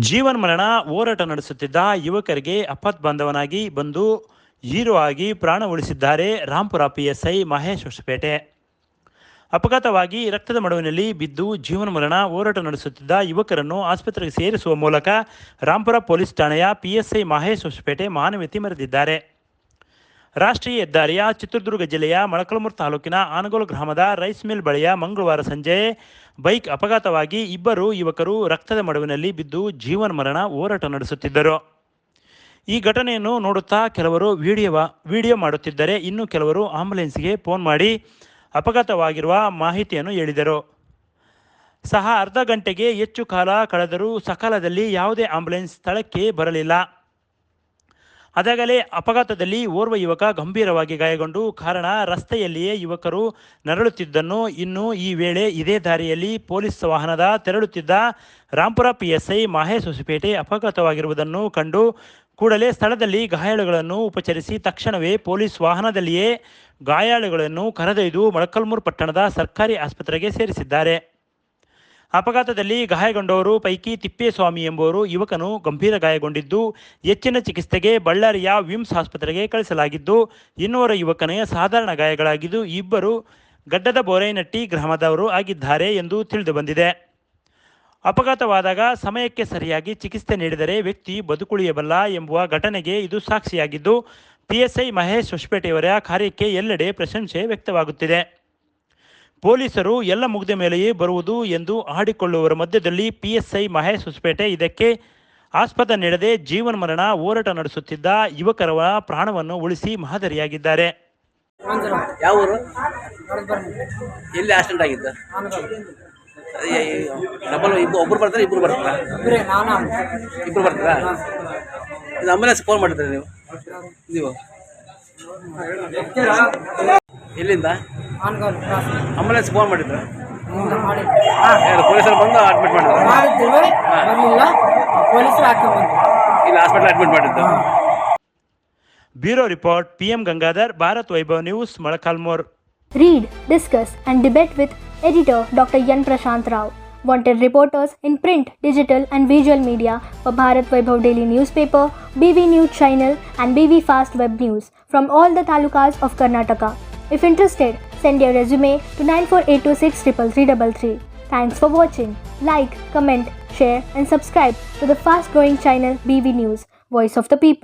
ಜೀವನ್ಮರಣ ಹೋರಾಟ ನಡೆಸುತ್ತಿದ್ದ ಯುವಕರಿಗೆ ಆಪತ್ಬಾಂಧವನಾಗಿ ಬಂದು ಹೀರೋ ಆಗಿ ಪ್ರಾಣ ಉಳಿಸಿದ್ದಾರೆ ರಾಂಪುರ ಪಿಎಸ್ಐ ಮಹೇಶ್ ಹೊಸಪೇಟೆ. ಅಪಘಾತವಾಗಿ ರಕ್ತದ ಮಡುವಿನಲ್ಲಿ ಬಿದ್ದು ಜೀವನ್ಮರಣ ಹೋರಾಟ ನಡೆಸುತ್ತಿದ್ದ ಯುವಕರನ್ನು ಆಸ್ಪತ್ರೆಗೆ ಸೇರಿಸುವ ಮೂಲಕ ರಾಂಪುರ ಪೊಲೀಸ್ ಠಾಣೆಯ ಪಿಎಸ್ಐ ಮಹೇಶ್ ಹೊಸಪೇಟೆ ಮಾನವೀಯತೆ ಮೆರೆದಿದ್ದಾರೆ. ರಾಷ್ಟ್ರೀಯ ಹೆದ್ದಾರಿಯ ಚಿತ್ರದುರ್ಗ ಜಿಲ್ಲೆಯ ಮೊಳಕಾಲ್ಮೂರು ತಾಲೂಕಿನ ಆನಗೋಲು ಗ್ರಾಮದ ರೈಸ್ ಮಿಲ್ ಬಳಿಯ ಮಂಗಳವಾರ ಸಂಜೆ ಬೈಕ್ ಅಪಘಾತವಾಗಿ ಇಬ್ಬರು ಯುವಕರು ರಕ್ತದ ಮಡುವಿನಲ್ಲಿ ಬಿದ್ದು ಜೀವನ್ಮರಣ ಹೋರಾಟ ನಡೆಸುತ್ತಿದ್ದರು. ಈ ಘಟನೆಯನ್ನು ನೋಡುತ್ತಾ ಕೆಲವರು ವಿಡಿಯೋ ಮಾಡುತ್ತಿದ್ದರೆ, ಇನ್ನು ಕೆಲವರು ಆಂಬ್ಯುಲೆನ್ಸ್ಗೆ ಫೋನ್ ಮಾಡಿ ಅಪಘಾತವಾಗಿರುವ ಮಾಹಿತಿಯನ್ನು ಹೇಳಿದರು. ಸಹ ಅರ್ಧ ಗಂಟೆಗೆ ಹೆಚ್ಚು ಕಾಲ ಕಳೆದರೂ ಸಕಾಲದಲ್ಲಿ ಯಾವುದೇ ಆಂಬ್ಯುಲೆನ್ಸ್ ಸ್ಥಳಕ್ಕೆ ಬರಲಿಲ್ಲ. ಅದಾಗಲೇ ಅಪಘಾತದಲ್ಲಿ ಓರ್ವ ಯುವಕ ಗಂಭೀರವಾಗಿ ಗಾಯಗೊಂಡು ಕಾರಣ ರಸ್ತೆಯಲ್ಲಿಯೇ ಯುವಕರು ನರಳುತ್ತಿದ್ದನ್ನು. ಇನ್ನು ಈ ವೇಳೆ ಇದೇ ದಾರಿಯಲ್ಲಿ ಪೊಲೀಸ್ ವಾಹನದ ತೆರಳುತ್ತಿದ್ದ ರಾಂಪುರ ಪಿಎಸ್ಐ ಮಹೇಶ್ ಹೊಸಪೇಟೆ ಅಪಘಾತವಾಗಿರುವುದನ್ನು ಕಂಡು ಕೂಡಲೇ ಸ್ಥಳದಲ್ಲಿ ಗಾಯಾಳುಗಳನ್ನು ಉಪಚರಿಸಿ ತಕ್ಷಣವೇ ಪೊಲೀಸ್ ವಾಹನದಲ್ಲಿಯೇ ಗಾಯಾಳುಗಳನ್ನು ಕರೆದೊಯ್ದು ಮೊಳಕಾಲ್ಮೂರು ಪಟ್ಟಣದ ಸರ್ಕಾರಿ ಆಸ್ಪತ್ರೆಗೆ ಸೇರಿಸಿದ್ದಾರೆ. ಅಪಘಾತದಲ್ಲಿ ಗಾಯಗೊಂಡವರು ಪೈಕಿ ತಿಪ್ಪೇಸ್ವಾಮಿ ಎಂಬುವರು ಯುವಕನು ಗಂಭೀರ ಗಾಯಗೊಂಡಿದ್ದು ಹೆಚ್ಚಿನ ಚಿಕಿತ್ಸೆಗೆ ಬಳ್ಳಾರಿಯ ವಿಮ್ಸ್ ಆಸ್ಪತ್ರೆಗೆ ಕಳಿಸಲಾಗಿದ್ದು, ಇನ್ನೋರ್ವ ಯುವಕನಿಗೆ ಸಾಧಾರಣ ಗಾಯಗಳಾಗಿದ್ದು ಇಬ್ಬರು ಗಡ್ಡದ ಬೋರೇನಟ್ಟಿ ಗ್ರಾಮದವರು ಆಗಿದ್ದಾರೆ ಎಂದು ತಿಳಿದು ಬಂದಿದೆ. ಅಪಘಾತವಾದಾಗ ಸಮಯಕ್ಕೆ ಸರಿಯಾಗಿ ಚಿಕಿತ್ಸೆ ನೀಡಿದರೆ ವ್ಯಕ್ತಿ ಬದುಕುಳಿಯಬಲ್ಲ ಎಂಬುವ ಘಟನೆಗೆ ಇದು ಸಾಕ್ಷಿಯಾಗಿದ್ದು, ಪಿಎಸ್ಐ ಮಹೇಶ್ ಹೊಸಪೇಟೆಯವರ ಕಾರ್ಯಕ್ಕೆ ಎಲ್ಲೆಡೆ ಪ್ರಶಂಸೆ ವ್ಯಕ್ತವಾಗುತ್ತಿದೆ. ಪೊಲೀಸರು ಎಲ್ಲ ಮುಗಿದ ಮೇಲೆಯೇ ಬರುವುದು ಎಂದು ಆಡಿಕೊಳ್ಳುವವರ ಮಧ್ಯದಲ್ಲಿ ಪಿಎಸ್ಐ ಮಹೇಶ್ ಹೊಸಪೇಟೆ ಇದಕ್ಕೆ ಆಸ್ಪದ ನೀಡದೆ ಜೀವನ್ಮರಣ ಹೋರಾಟ ನಡೆಸುತ್ತಿದ್ದ ಯುವಕರ ಪ್ರಾಣವನ್ನು ಉಳಿಸಿ ಮಾದರಿಯಾಗಿದ್ದಾರೆ. ಯಾವ ಊರು? ಎಲ್ಲಿ ಆಕ್ಸಿಡೆಂಟ್ ಆಗಿದ್ದ? ಡಬಲ್ ಒಬ್ಬರು ಬರ್ತಾರೆ, ಇಬ್ಬರು ಬರ್ತಾರಾ? ಇಬ್ಬರು ಬರ್ತಾರಾ? ಇದು ಆಂಬುಲೆನ್ಸ್ ಫೋನ್ ಮಾಡಿದ್ರೆ ನೀವು ಎಲ್ಲಿಂದ ಆಂಬುಲೆನ್ಸ್ ಫೋನ್ ಮಾಡಿದ್ರೆ ಪೊಲೀಸರು ಬಂದು ಅಡ್ಮಿಟ್ ಮಾಡಿದ್ರು? ಇಲ್ಲ, ಹಾಸ್ಪಿಟಲ್ ಅಡ್ಮಿಟ್ ಮಾಡಿದ್ದು. Bureau report, PM Gangadhar, Bharat Vaibhav news, Molakalmuru. Read, discuss and debate with editor Dr. Yan Prashant Rao. Wanted reporters in print, digital and visual media for Bharat Vaibhav Daily Newspaper, BV News Channel and BV Fast Web News from all the talukas of Karnataka. If interested, send your resume to 9482633333. Thanks for watching. Like, comment, share and subscribe to the fast growing channel BV News, Voice of the People.